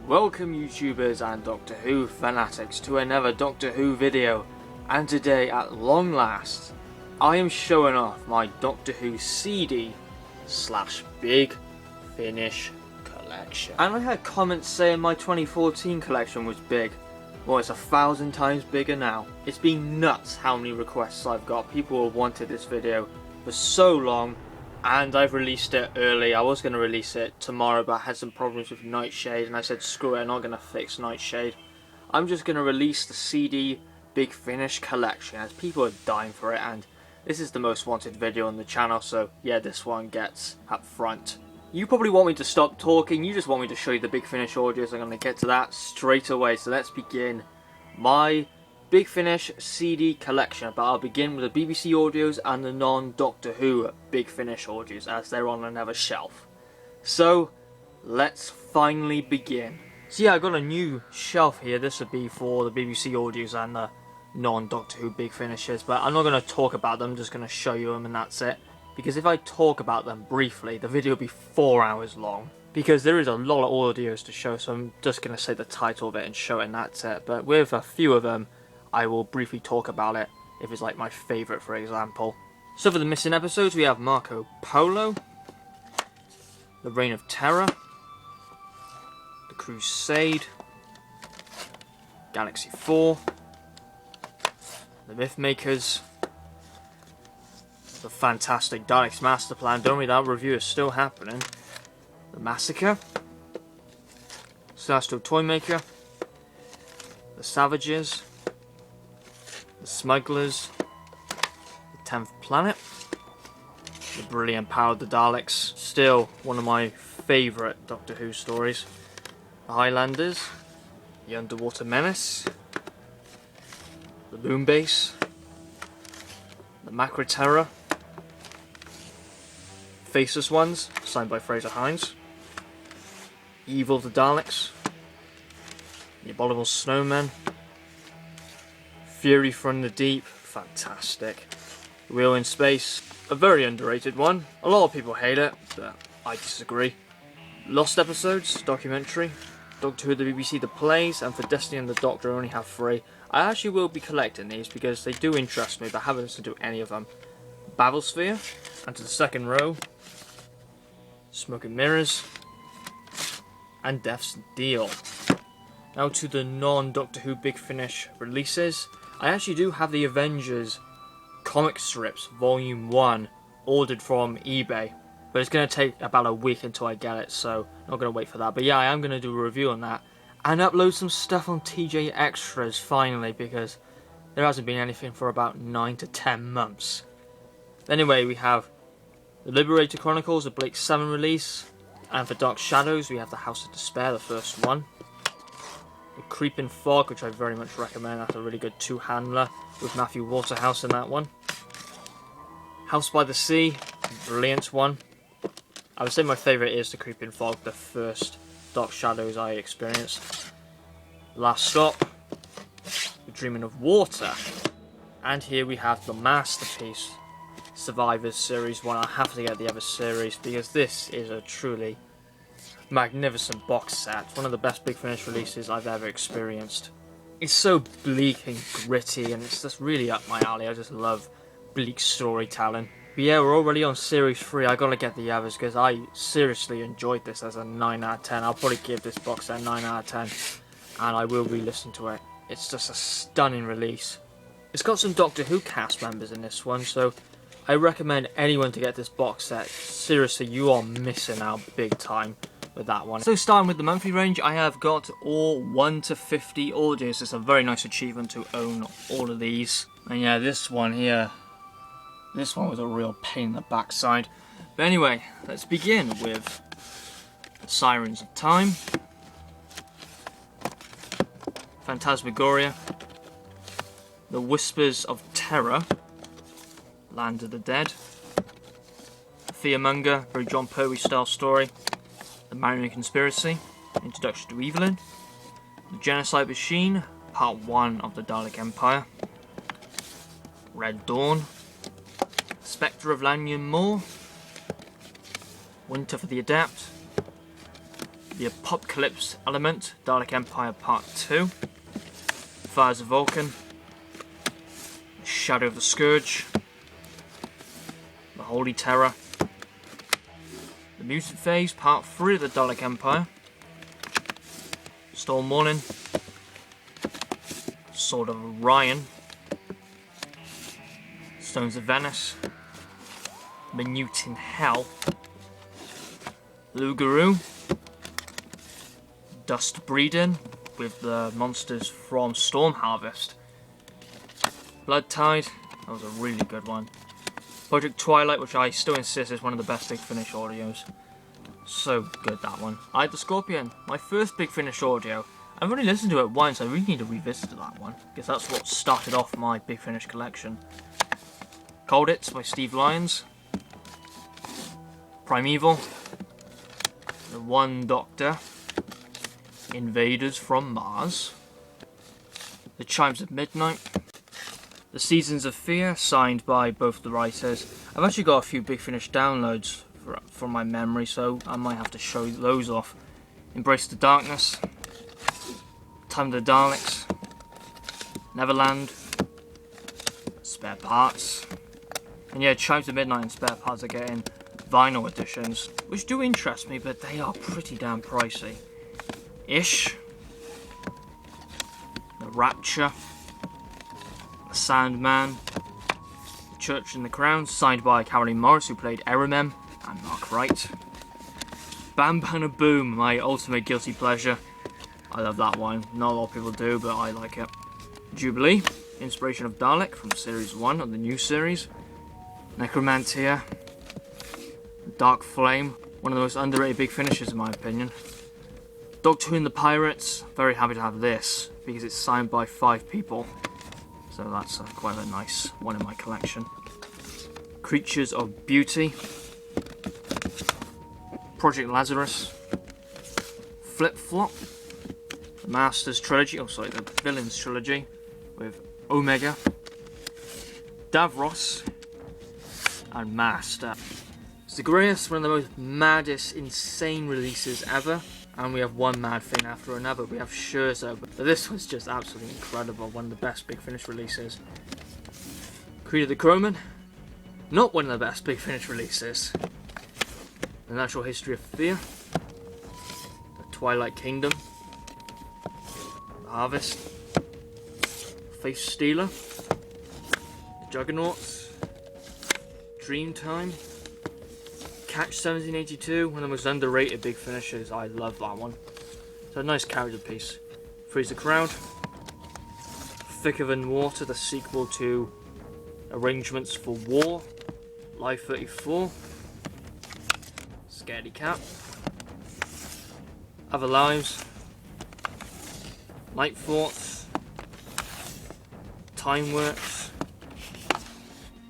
Welcome YouTubers and Doctor Who fanatics to another Doctor Who video, and today at long last I am showing off my Doctor Who CD / Big Finish collection. And I had comments saying my 2014 collection was big. Well, it's 1,000 times bigger now. It's been nuts how many requests I've got. People have wanted this video for so long, and I've released it early. I was going to release it tomorrow, but I had some problems with Nightshade, and I said screw it, I'm not going to fix Nightshade. I'm just going to release the CD Big Finish collection, as people are dying for it, and this is the most wanted video on the channel, so yeah, this one gets up front. You probably want me to stop talking, you just want me to show you the Big Finish audios. I'm going to get to that straight away, so let's begin my Big Finish CD collection, but I'll begin with the BBC audios and the non-Doctor Who Big Finish audios, as they're on another shelf. So, let's finally begin. So yeah, I've got a new shelf here. This would be for the BBC audios and the non-Doctor Who Big Finishes, but I'm not going to talk about them, I'm just going to show you them and that's it. Because if I talk about them briefly, the video will be 4 hours long. Because there is a lot of audios to show, so I'm just going to say the title of it and show it and that's it. But with a few of them, I will briefly talk about it, if it's like my favourite, for example. So for the missing episodes, we have Marco Polo, The Reign of Terror, The Crusade, Galaxy 4, The Mythmakers, The Fantastic Daleks Master Plan, don't worry, that review is still happening, The Massacre, Celestial Toymaker, The Savages, The Smugglers, The 10th Planet, The Brilliant Power of the Daleks, still one of my favourite Doctor Who stories, The Highlanders, The Underwater Menace, The Moon Base, The Macra Terror, Faceless Ones, signed by Fraser Hines, Evil of the Daleks, The Abominable Snowmen, Fury from the Deep, fantastic. Wheel in Space, a very underrated one. A lot of people hate it, but I disagree. Lost Episodes, documentary. Doctor Who the BBC, the plays, and for Destiny and the Doctor I only have 3. I actually will be collecting these because they do interest me, but I haven't listened to any of them. Babelsphere, and to the second row, Smoke and Mirrors, and Death's Deal. Now to the non-Doctor Who Big Finish releases. I actually do have the Avengers comic strips volume 1 ordered from eBay, but it's going to take about a week until I get it, so I'm not going to wait for that. But yeah, I am going to do a review on that and upload some stuff on TJ Extras finally, because there hasn't been anything for about 9 to 10 months. Anyway, we have the Liberator Chronicles, the Blake 7 release, and for Dark Shadows we have the House of Despair, the first one. The Creeping Fog, which I very much recommend. That's a really good two-handler with Matthew Waterhouse in that one. House by the Sea, brilliant one. I would say my favourite is the Creeping Fog, the first Dark Shadows I experienced. Last Stop, The Dreaming of Water, and here we have the masterpiece, Survivors Series 1. I have to get the other series because this is a truly magnificent box set. One of the best Big Finish releases I've ever experienced. It's so bleak and gritty, and it's just really up my alley. I just love bleak storytelling. But yeah, we're already on series 3. I gotta get the others because I seriously enjoyed this as a 9 out of 10. I'll probably give this box set a 9 out of 10, and I will re-listen to it. It's just a stunning release. It's got some Doctor Who cast members in this one, so I recommend anyone to get this box set. Seriously, you are missing out big time with that one. So starting with the monthly range, I have got all 1 to 50 audios. It's a very nice achievement to own all of these. And yeah, this one here, this one was a real pain in the backside. But anyway, let's begin with Sirens of Time, Phantasmagoria, The Whispers of Terror, Land of the Dead, Fearmonger, very John Pertwee style story, The Mariner Conspiracy, Introduction to Evelyn, The Genocide Machine, Part 1 of the Dalek Empire, Red Dawn, Spectre of Lanyon Moor, Winter for the Adept, The Apocalypse Element, Dalek Empire Part 2, Fires of Vulcan, Shadow of the Scourge, The Holy Terror, The Mutant Phase Part 3 of the Dalek Empire, Storm Warning, Sword of Orion, Stones of Venice, Minute in Hell, Lugaroo, Dust Breeding with the monsters from Storm Harvest, Blood Tide, that was a really good one, Project Twilight, which I still insist is one of the best Big Finish audios, so good that one. I had the Scorpion, my first Big Finish audio. I've only listened to it once, I really need to revisit that one, because that's what started off my Big Finish collection. Cold Hits by Steve Lyons, Primeval, The One Doctor, Invaders from Mars, The Chimes of Midnight, The Seasons of Fear, signed by both the writers. I've actually got a few Big Finish downloads from my memory, so I might have to show those off. Embrace the Darkness, Time of the Daleks, Neverland, Spare Parts, and yeah, Chimes of Midnight and Spare Parts are getting vinyl editions, which do interest me, but they are pretty damn pricey. Ish, The Rapture, The Sandman, The Church in the Crown, signed by Caroline Morris, who played Erimem, and Mark Wright. Bam Bam Boom, my ultimate guilty pleasure. I love that one. Not a lot of people do, but I like it. Jubilee, Inspiration of Dalek from Series 1 of the new series. Necromantia, Dark Flame, one of the most underrated Big Finishes in my opinion. Doctor Who and the Pirates, very happy to have this, because it's signed by 5 people. So that's quite a nice one in my collection. Creatures of Beauty, Project Lazarus, Flip Flop, the Masters Trilogy, the Villains Trilogy, with Omega, Davros, and Master. Zagreus, one of the most maddest, insane releases ever, and we have one mad thing after another. We have Scherzo, but this one's just absolutely incredible, one of the best Big Finish releases. Creed of the Croman, not one of the best Big Finish releases. The Natural History of Fear, The Twilight Kingdom, The Harvest, Faith Stealer, The Juggernauts, Dreamtime, Catch 1782, one of the most underrated Big Finishes. I love that one. It's a nice character piece. Freeze the Crowd, Thicker Than Water, the sequel to Arrangements for War, Live 34, Scaredy Cat, Other Lives, Night Thoughts, Time Works,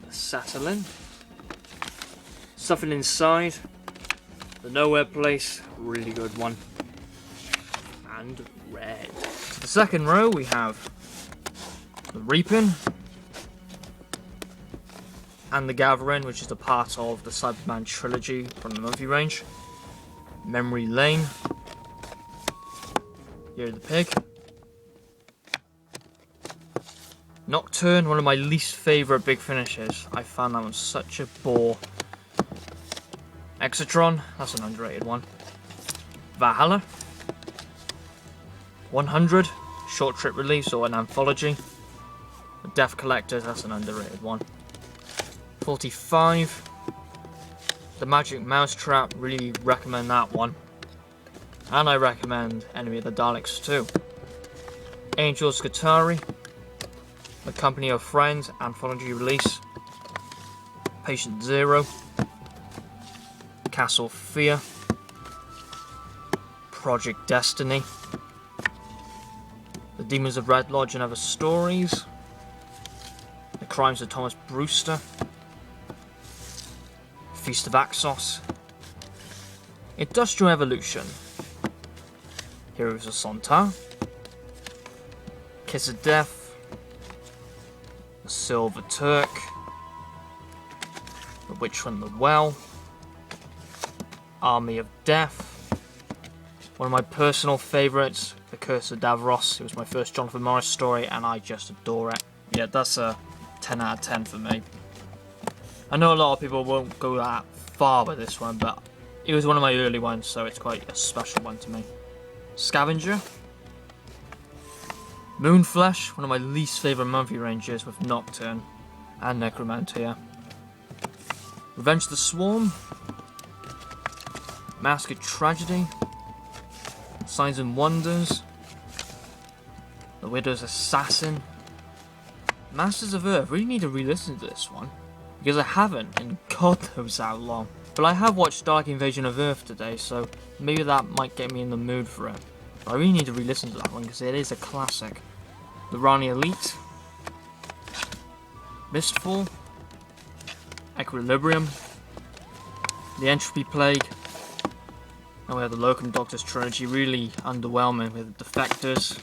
The Satellin, Something Inside, The Nowhere Place, really good one, and Red. The second row we have The Reaping and The Gathering, which is a part of the Cyberman trilogy from the movie range. Memory Lane, Year of the Pig, Nocturne, one of my least favourite Big Finishes. I found that one such a bore. Exotron, that's an underrated one. Valhalla, 100, short trip release or an anthology. The Death Collectors, that's an underrated one. 45, The Magic Mousetrap, really recommend that one. And I recommend Enemy of the Daleks too. Angels Skitarii, The Company of Friends, anthology release. Patient Zero, Castle Fear, Project Destiny, The Demons of Red Lodge and Other Stories, The Crimes of Thomas Brewster, Feast of Axos, Industrial Evolution, Heroes of Sontar, Kiss of Death, The Silver Turk, The Witch from the Well, Army of Death, One of my personal favourites, The Curse of Davros. It was my first Jonathan Morris story and I just adore it. Yeah, that's a 10 out of 10 for me. I know a lot of people won't go that far with this one, but it was one of my early ones, so it's quite a special one to me. Scavenger. Moonflesh, one of my least favourite monthly ranges with Nocturne and Necromantia. Revenge of the Swarm. Masked Tragedy. Signs and Wonders. The Widow's Assassin. Masters of Earth. Really need to re-listen to this one, because I haven't in God knows how long. But I have watched Dark Invasion of Earth today, so maybe that might get me in the mood for it. But I really need to re-listen to that one because it is a classic. The Rani Elite. Mistfall. Equilibrium. The Entropy Plague. And we have the Locum Doctors trilogy, really underwhelming with Defectors.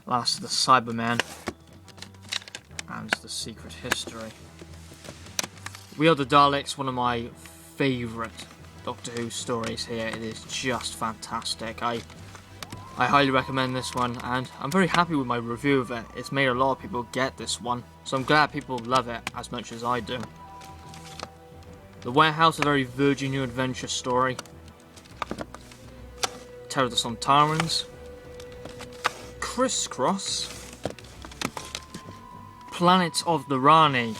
Last of the Cyberman. And The Secret History. We Are the Daleks, one of my favourite Doctor Who stories here. It is just fantastic. I highly recommend this one, and I'm very happy with my review of it. It's made a lot of people get this one, so I'm glad people love it as much as I do. The Warehouse, a very Virgin New Adventure story. Terror of the Sontarans. Crisscross. Planet of the Rani.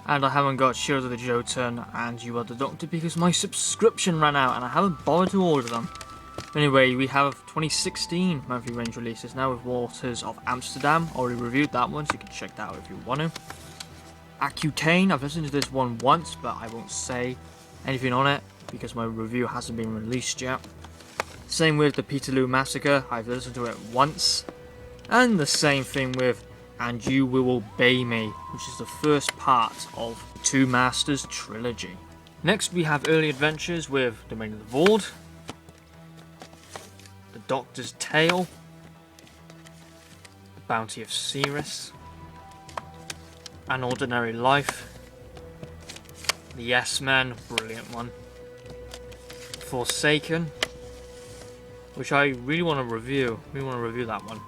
And I haven't got Shield of the Jotun and You Are the Doctor because my subscription ran out and I haven't bothered to order them. Anyway, we have 2016 monthly range releases now with Waters of Amsterdam. Already reviewed that one, so you can check that out if you want to. Accutane, I've listened to this one once, but I won't say anything on it because my review hasn't been released yet. Same with the Peterloo Massacre, I've listened to it once. And the same thing with And You Will Obey Me, which is the first part of the Two Masters trilogy. Next we have Early Adventures with Domain of the Void, The Doctor's Tale, The Bounty of Sirius, An Ordinary Life, The Yes Men, brilliant one, Forsaken, which I really want to review, that one.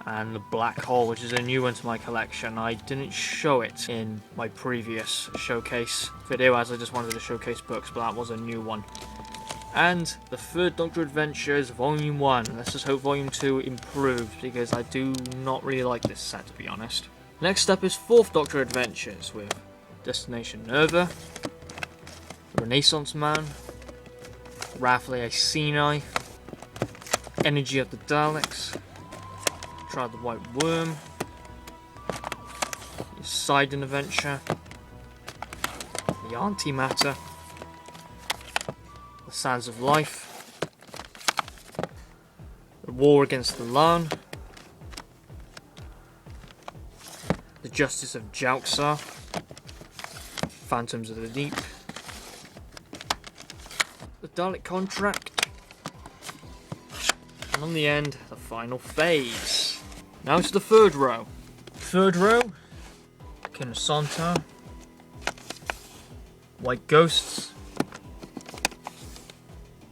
And The Black Hole, which is a new one to my collection. I didn't show it in my previous showcase video as I just wanted to showcase books, but that was a new one. And The Third Doctor Adventures Volume 1. Let's just hope Volume 2 improves because I do not really like this set, to be honest. Next up is Fourth Doctor Adventures with Destination Nerva, Renaissance Man, Raphael Sinai, Energy of the Daleks, Trial of the White Worm, Poseidon Adventure, The Antimatter, The Sands of Life, The War Against the Larn, The Justice of Jauxar, Phantoms of the Deep, The Dalek Contract, and on the end, the final phase. Now it's the third row. Third row, Kinosanta, White Ghosts,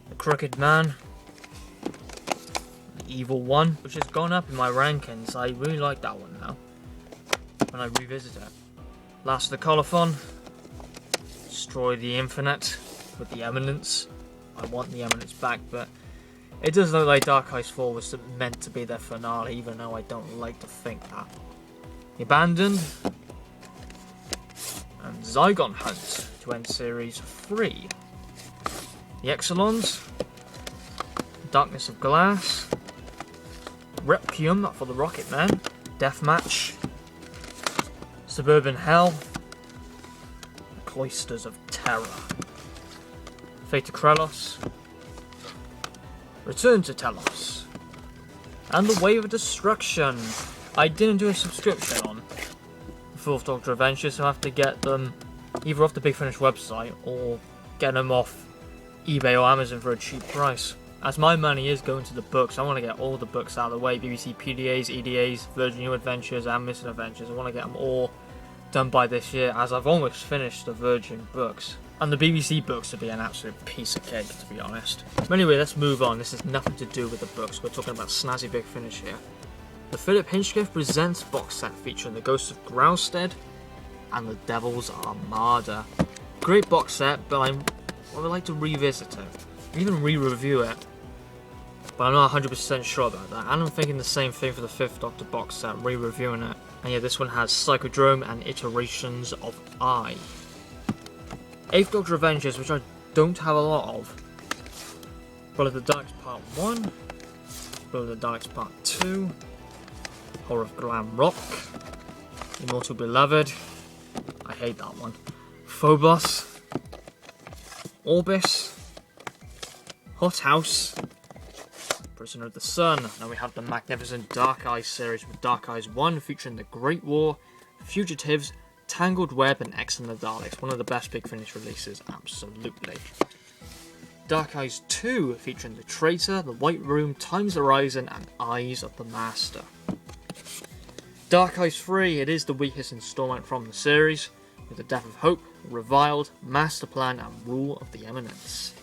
The Crooked Man, The Evil One, which has gone up in my rankings. I really like that one now when I revisit it. Last of the Colophon, Destroy the Infinite with the Eminence. I want the Eminence back, but it does look like Dark Ice 4 was meant to be their finale, even though I don't like to think that. The Abandoned, and Zygon Hunt to end Series 3. The Exelons, Darkness of Glass, Requiem for the Rocket Man, Deathmatch, Suburban Hell, The Cloisters of Terror, Fate of Krelos, Return to Telos, and The Wave of Destruction. I didn't do a subscription on the Fourth Doctor Adventures, so I have to get them either off the Big Finish website or get them off eBay or Amazon for a cheap price. As my money is going to the books, I want to get all the books out of the way. BBC PDAs, EDAs, Virgin New Adventures and Missing Adventures. I want to get them all done by this year, as I've almost finished the Virgin books. And the BBC books would be an absolute piece of cake, to be honest. But anyway, let's move on. This has nothing to do with the books. We're talking about snazzy Big Finish here. The Philip Hinchcliffe Presents box set featuring the Ghosts of Growlstead and the Devil's Armada. Great box set, but I would like to revisit it, even re-review it. But I'm not 100% sure about that. And I'm thinking the same thing for the 5th Doctor box set, re-reviewing it. And yeah, this one has Psychodrome and Iterations of I. 8th Doctor Adventures, which I don't have a lot of. Blood of the Daleks Part 1, Blood of the Daleks Part 2, Horror of Glam Rock, Immortal Beloved, I hate that one, Phobos, Orbis, Hot House, Prisoner of the Sun. Now we have the magnificent Dark Eyes series with Dark Eyes 1 featuring the Great War, Fugitives, Tangled Web and X and the Daleks. One of the best Big Finish releases, absolutely. Dark Eyes 2 featuring the Traitor, the White Room, Time's Horizon and Eyes of the Master. Dark Eyes 3, it is the weakest installment from the series, with the Death of Hope, Reviled, Master Plan and Rule of the Eminence.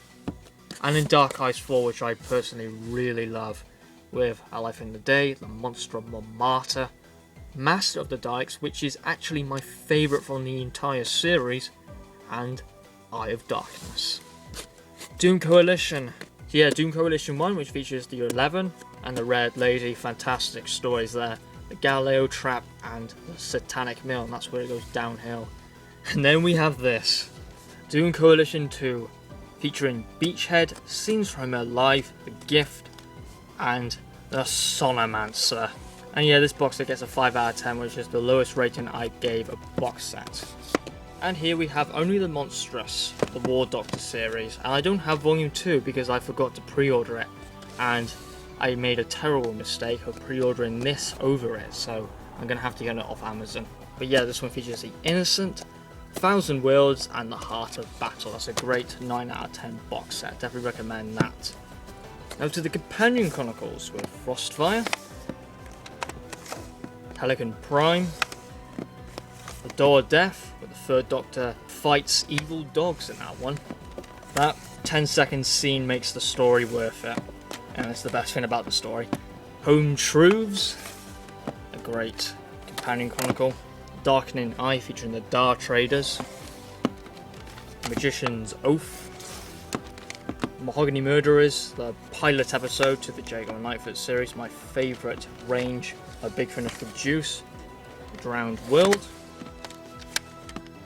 And in Dark Eyes 4, which I personally really love, with A Life in the Day, the Monster of Montmartre, Master of the Daleks, which is actually my favourite from the entire series, and Eye of Darkness. Doom Coalition. Yeah, Doom Coalition 1, which features the 11 and the Red Lady. Fantastic stories there. The Galileo Trap and the Satanic Mill, and that's where it goes downhill. And then we have this. Doom Coalition 2, featuring Beachhead, Scenes from Her Life, The Gift, and The Sonomancer. And yeah, this box set gets a 5 out of 10, which is the lowest rating I gave a box set. And here we have Only the Monstrous, the War Doctor series. And I don't have Volume 2 because I forgot to pre-order it. And I made a terrible mistake of pre-ordering this over it, so I'm going to have to get it off Amazon. But yeah, this one features The Innocent, Thousand Worlds, and The Heart of Battle. That's a great 9 out of 10 box set. Definitely recommend that. Now to the Companion Chronicles with Frostfire, Pelican Prime, The Door of Death, where the 3rd Doctor fights evil dogs in that one. That 10-second scene makes the story worth it, and it's the best thing about the story. Home Truths, a great companion chronicle. Darkening Eye featuring the Dar Traders, Magician's Oath, Mahogany Murderers, the pilot episode to the Jago and Lightfoot series, my favourite range of Big Finish produce. Drowned World,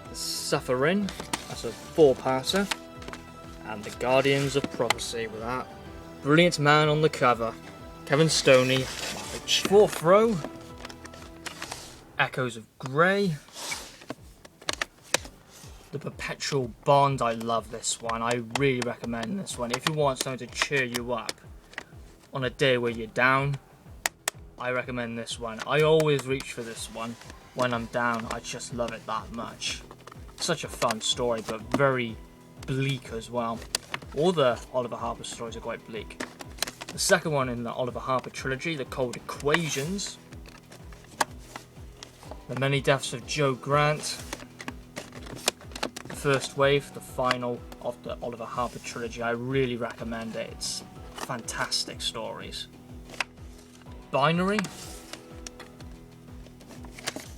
The Suffering, that's a 4-parter, and The Guardians of Prophecy with that brilliant man on the cover, Kevin Stoney. 4th row, Echoes of Grey, The Perpetual Bond. I love this one. I really recommend this one. If you want something to cheer you up on a day where you're down, I recommend this one. I always reach for this one when I'm down. I just love it that much. Such a fun story, but very bleak as well. All the Oliver Harper stories are quite bleak. The second one in the Oliver Harper trilogy, The Cold Equations, The Many Deaths of Joe Grant, The First Wave, the final of the Oliver Harper trilogy. I really recommend it. It's fantastic stories. Binary,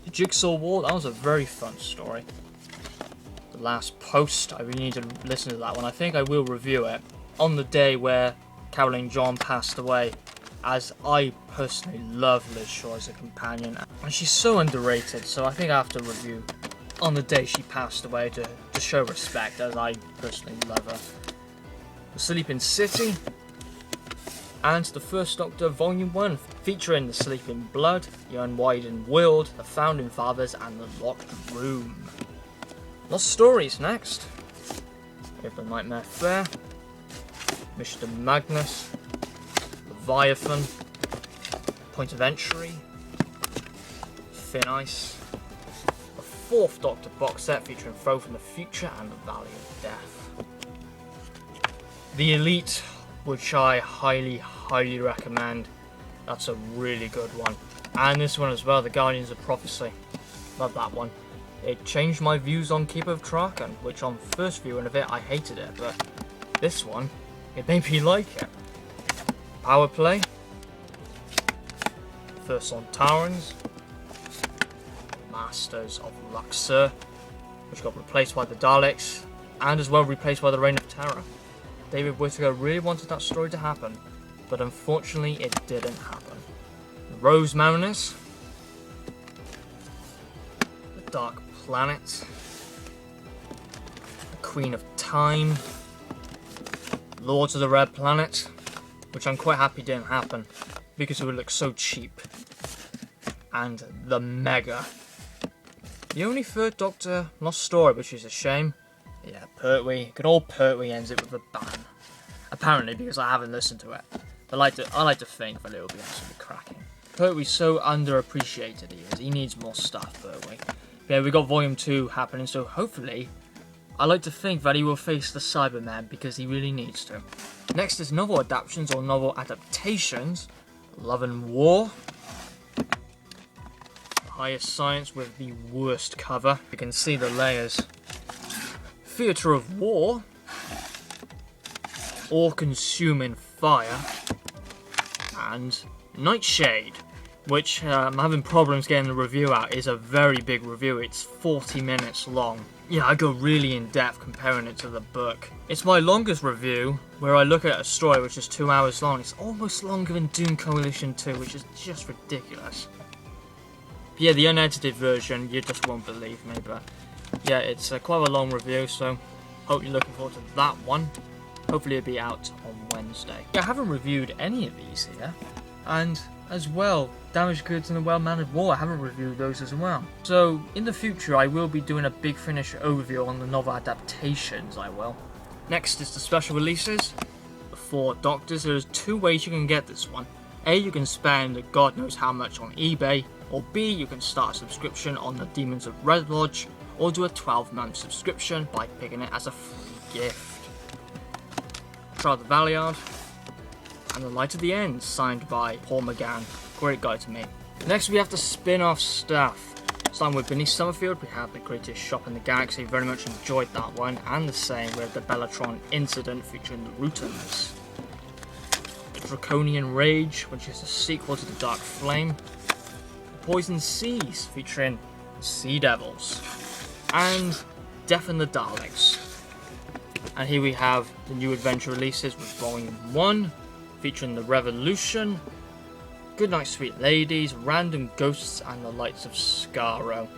The Jigsaw War, that was a very fun story. The Last Post, I really need to listen to that one. I think I will review it on the day where Caroline John passed away, as I personally love Liz Shaw as a companion, and she's so underrated, so I think I have to review on the day she passed away to show respect, as I personally love her. The Sleeping City, and the 1st Doctor Volume 1, featuring The Sleeping Blood, The Unwidened World, The Founding Fathers, and The Locked Room. Lost Stories next. We have The Nightmare Fair, Mr. Magnus, Leviathan, Point of Entry, Thin Ice, the 4th Doctor box set featuring Foe from the Future and The Valley of Death. The Elite, which I highly recommend. That's a really good one. And this one as well, The Guardians of Prophecy. Love that one. It changed my views on Keeper of Traken, which on first viewing of it I hated it, but this one, it made me like it. Power Play, First on Taurens, Masters of Luxor, which got replaced by the Daleks, and as well replaced by the Reign of Terror. David Whittaker really wanted that story to happen, but unfortunately it didn't happen. The Rose Mariners, the Dark Planet, the Queen of Time, Lords of the Red Planet, which I'm quite happy didn't happen because it would look so cheap, and the Mega. The only third Doctor lost story, which is a shame. Yeah, Pertwee, good old Pertwee ends it with a bang. Apparently, because I haven't listened to it. But I like to think that it will be absolutely cracking. Pertwee's so underappreciated he is. He needs more stuff, Pertwee. Yeah, we got Volume 2 happening, so hopefully, I like to think that he will face the Cyberman because he really needs to. Next is novel adaptations or novel adaptations. Love and War. Highest Science with the worst cover. You can see the layers. Theatre of War. All-Consuming Fire. And Nightshade, which I'm having problems getting the review out. Is a very big review. It's 40 minutes long. Yeah, I go really in depth comparing it to the book. It's my longest review, where I look at a story which is 2 hours long. It's almost longer than Doom Coalition 2, which is just ridiculous. But yeah, the unedited version, you just won't believe me, but yeah, it's quite a long review, so hope you're looking forward to that one. Hopefully it'll be out on Wednesday. Yeah, I haven't reviewed any of these here, and as well, Damaged Goods and the Well-Mannered War, I haven't reviewed those as well. So, in the future, I will be doing a Big Finish overview on the novel adaptations, I will. Next is the special releases. The 4 Doctors. There's 2 ways you can get this one. A, you can spend God knows how much on eBay, or B, you can start a subscription on the Demons of Red Lodge, or do a 12-month subscription by picking it as a free gift. Trial of the Valiard, and The Light of the End, signed by Paul McGann. Great guy to me. Next we have the spin-off stuff. Starting with Beneath Summerfield, we have The Greatest Shop in the Galaxy. Very much enjoyed that one, and the same with the Bellatron Incident featuring the Rootons. The Draconian Rage, which is a sequel to The Dark Flame. The Poison Seas, featuring the Sea Devils. And Death and the Daleks. And here we have the new adventure releases with Volume 1, featuring The Revolution, Goodnight Sweet Ladies, Random Ghosts, and The Lights of Skaro.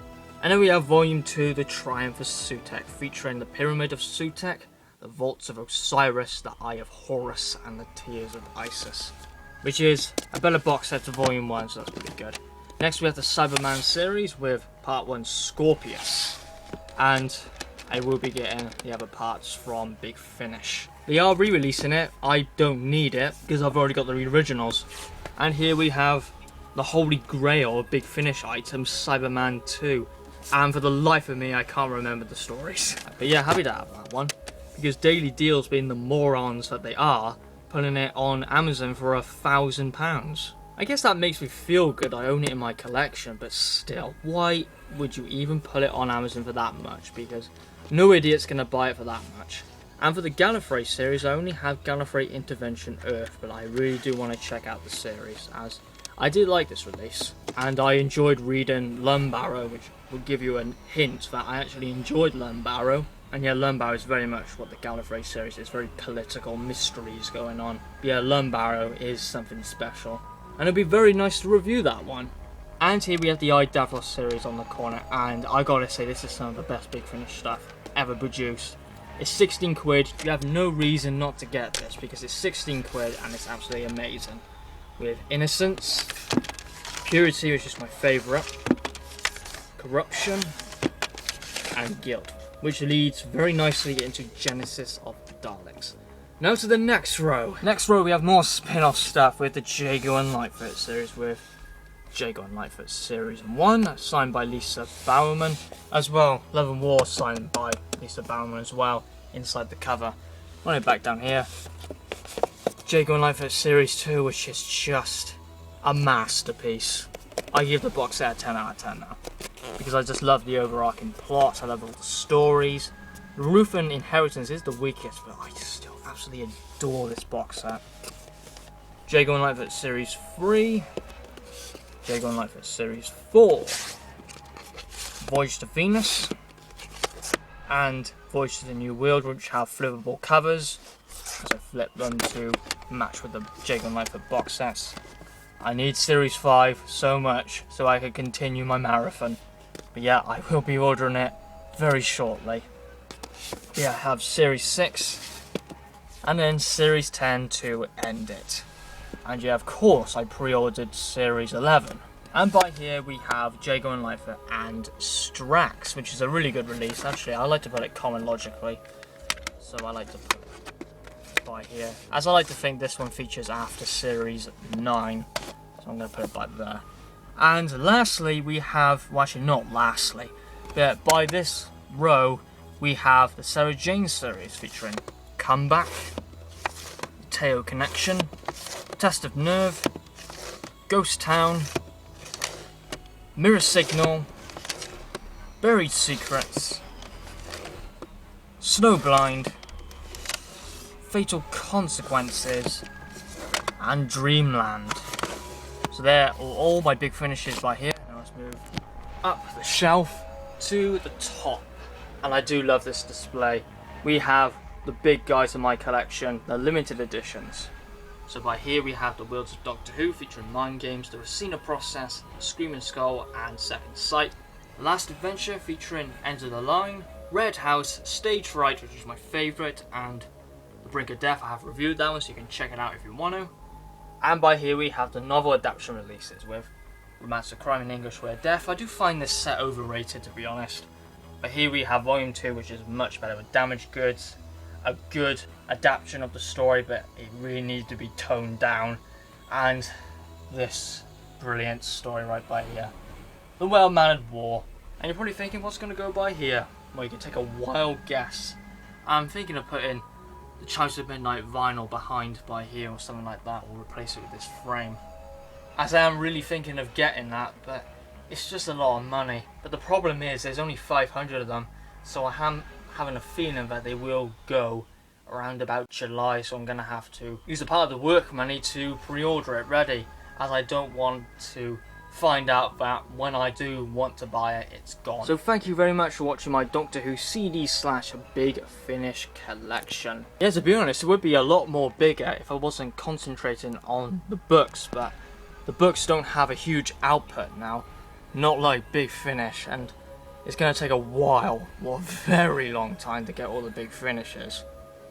And then we have Volume 2, The Triumph of Sutekh, featuring The Pyramid of Sutekh, The Vaults of Osiris, The Eye of Horus, and The Tears of Isis. Which is a better box set to Volume 1, so that's pretty good. Next we have the Cyberman series with Part 1 Scorpius. And I will be getting the other parts from Big Finish. They are re-releasing it. I don't need it because I've already got the originals. And here we have the Holy Grail of Big Finish items, Cyberman 2. And for the life of me, I can't remember the stories. But yeah, happy to have that one. Because Daily Deals, being the morons that they are, putting it on Amazon for £1,000. I guess that makes me feel good. I own it in my collection, but still, why would you even put it on Amazon for that much? Because no idiot's going to buy it for that much. And for the Gallifrey series, I only have Gallifrey Intervention Earth, but I really do want to check out the series, as I did like this release. And I enjoyed reading Lumbarrow, which will give you a hint that I actually enjoyed Lumbarrow. And yeah, Lumbarrow is very much what the Gallifrey series is, very political mysteries going on. But yeah, Lumbarrow is something special. And it'd be very nice to review that one. And here we have the Davos series on the corner, and I gotta say, this is some of the best Big Finish stuff ever produced. It's 16 quid, you have no reason not to get this, because it's 16 quid and it's absolutely amazing. With Innocence, Purity, which is my favourite, Corruption, and Guilt, which leads very nicely into Genesis of the Daleks. Now to the next row. Next row we have more spin-off stuff with the Jago and Lightfoot series, with Jago and Lightfoot Series 1, signed by Lisa Bowerman. As well, Love and War, signed by Lisa Bowerman as well, inside the cover. Run it back down here. Jago and Lightfoot Series 2, which is just a masterpiece. I give the box set a 10 out of 10 now. because I just love the overarching plot, I love all the stories. The Ruthan Inheritance is the weakest, but I just still absolutely adore this box set. Jago and Lightfoot Series 3, Jago and Lightfoot Series 4, Voyage to Venus, and Voyage to the New World, which have flippable covers, as I flip them to match with the Jago and Lightfoot box sets. I need Series 5 so much so I can continue my marathon. But yeah, I will be ordering it very shortly. Yeah, I have Series 6 and then Series 10 to end it. And yeah, of course, I pre-ordered Series 11. And by here we have Jago and Lightfoot and Strax, which is a really good release. Actually, I like to put it chronologically, so I like to put it by here, as I like to think this one features after Series 9, so I'm going to put it by there. And lastly, we have, well actually not lastly, but by this row, we have the Sarah Jane series featuring Comeback, Teo Connection, Test of Nerve, Ghost Town, Mirror Signal, Buried Secrets, Snowblind, Fatal Consequences, and Dreamland. So there are all my big finishes by here. Now let's move up the shelf to the top. And I do love this display. We have the big guys in my collection, the limited editions. So by here we have the Worlds of Doctor Who featuring Mind Games, the Racina Process, Screaming Skull, and Second Sight. Last Adventure featuring End of the Line, Red House, Stage Fright, which is my favourite, and The Brink of Death. I have reviewed that one, so you can check it out if you want to. And by here we have the novel adaptation releases with Romance of Crime and English Where Death. I do find this set overrated, to be honest. But here we have Volume 2, which is much better with damaged goods. A good adaptation of the story, but it really needs to be toned down. And this brilliant story right by here, The Well-Mannered War. And you're probably thinking, what's going to go by here? Well, you can take a wild guess. I'm thinking of putting the Chimes of Midnight vinyl behind by here or something like that, or replace it with this frame. As I am really thinking of getting that, but it's just a lot of money. But the problem is there's only 500 of them, so I am having a feeling that they will go around about July, so I'm going to have to use a part of the work money to pre-order it ready, as I don't want to find out that when I do want to buy it, it's gone. So thank you very much for watching my Doctor Who CD/Big Finish collection. Yeah, to be honest, it would be a lot more bigger if I wasn't concentrating on the books, but the books don't have a huge output now, not like Big Finish, and it's going to take a while, or a very long time, to get all the big finishes.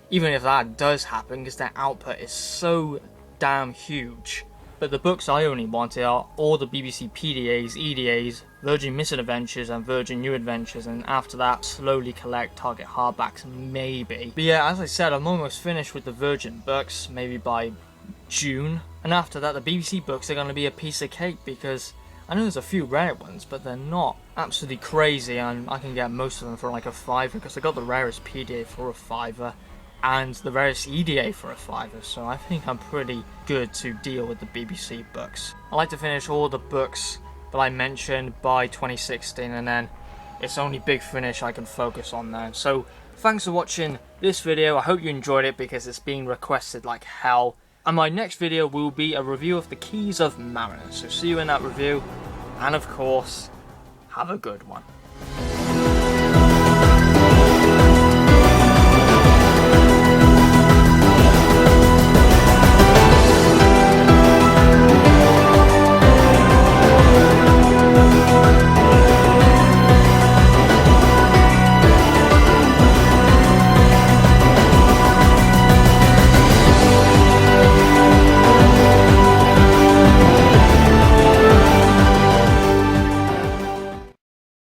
Even if that does happen, because their output is so damn huge. But the books I only wanted are all the BBC PDAs, EDAs, Virgin Missing Adventures and Virgin New Adventures, and after that slowly collect Target hardbacks maybe. But yeah, as I said, I'm almost finished with the Virgin books, maybe by June. And after that the BBC books are going to be a piece of cake, because I know there's a few rare ones, but they're not absolutely crazy, and I can get most of them for like a £5, because I got the rarest PDA for a £5 and the rarest EDA for a £5, so I think I'm pretty good to deal with the BBC books. I like to finish all the books that I mentioned by 2016, and then it's only Big Finish I can focus on then. So thanks for watching this video. I hope you enjoyed it, because it's being requested like hell. And my next video will be a review of the Keys of Marinus. So see you in that review, and of course, have a good one.